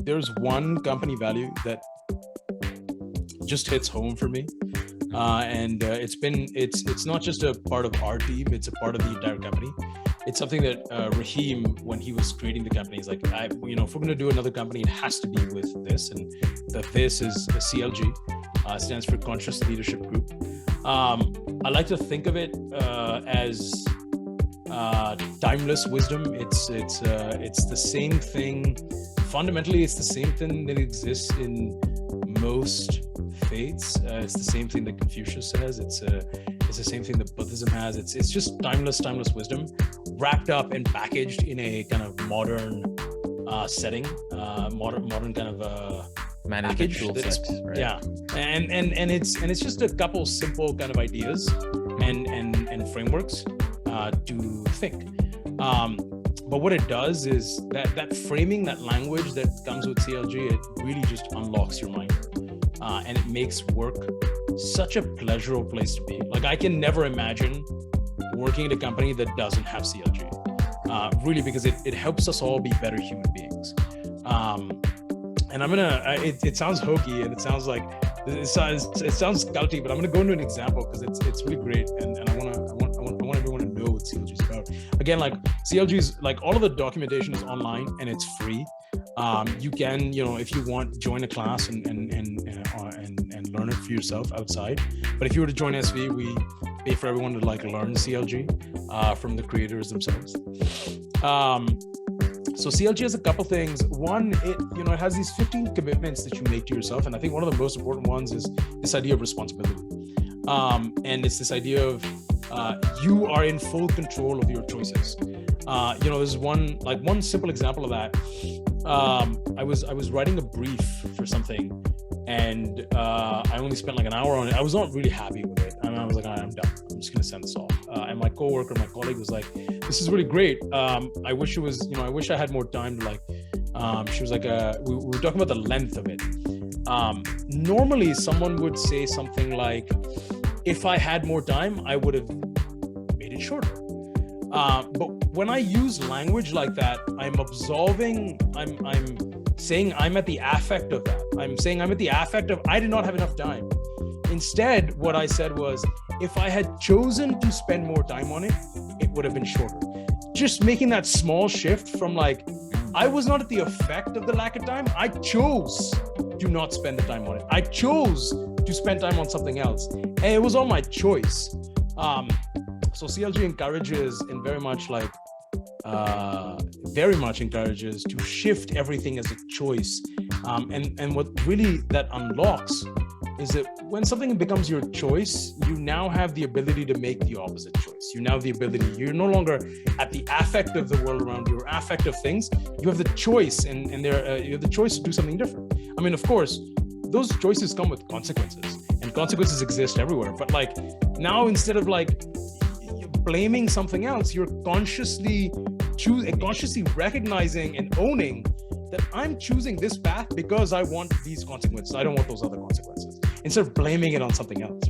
there's one company value that just hits home for me. It's not just a part of our team, it's a part of the entire company. It's something that Rahim, when he was creating the company, is like, if we're going to do another company, it has to be with this. And this is CLG, stands for Conscious Leadership Group. I like to think of it as timeless wisdom. It's the same thing. Fundamentally, it's the same thing that exists in most faiths. It's the same thing that Confucius says. It's the same thing that Buddhism has. It's just timeless wisdom wrapped up and packaged in a kind of modern setting, modern kind of management tool set, right? Yeah, and it's just a couple simple kind of ideas and frameworks to think. But what it does is that framing, that language that comes with CLG, it really just unlocks your mind, and it makes work such a pleasurable place to be. Like, I can never imagine working at a company that doesn't have CLG, really, because it helps us all be better human beings. And I'm gonna, it sounds hokey and it sounds like, it sounds culty, but I'm gonna go into an example because it's really great, and I want everyone to know what CLG is about. Again, like, CLG is like, all of the documentation is online and it's free. You can, if you want, join a class and learn it for yourself outside. But if you were to join SV, we pay for everyone to learn CLG from the creators themselves. So CLG has a couple things. One, it has these 15 commitments that you make to yourself, and I think one of the most important ones is this idea of responsibility. And it's this idea of you are in full control of your choices. There's one simple example of that. I was writing a brief for something, and I only spent an hour on it. I was not really happy with it, and I was like, all right, I'm done. I'm just gonna send this off. And my colleague was like, this is really great. I wish it was, I wish I had more time to she was like, we were talking about the length of it. Normally someone would say something like, if I had more time, I would have made it shorter. But when I use language like that, I'm saying I'm at the affect of that. I'm saying I'm at the affect of, I did not have enough time. Instead, what I said was, if I had chosen to spend more time on it, it would have been shorter. Just making that small shift from I was not at the effect of the lack of time. I chose to not spend the time on it. I chose to spend time on something else. And it was all my choice. So CLG encourages, and very much encourages, to shift everything as a choice. And what really that unlocks is that when something becomes your choice, you now have the ability to make the opposite choice. You now have the ability, you're no longer at the affect of the world around you, or affect of things. You have the choice, and you have the choice to do something different. I mean, of course, those choices come with consequences, and consequences exist everywhere. But now, instead of blaming something else, you're consciously recognizing and owning that I'm choosing this path because I want these consequences. I don't want those other consequences. Instead of blaming it on something else,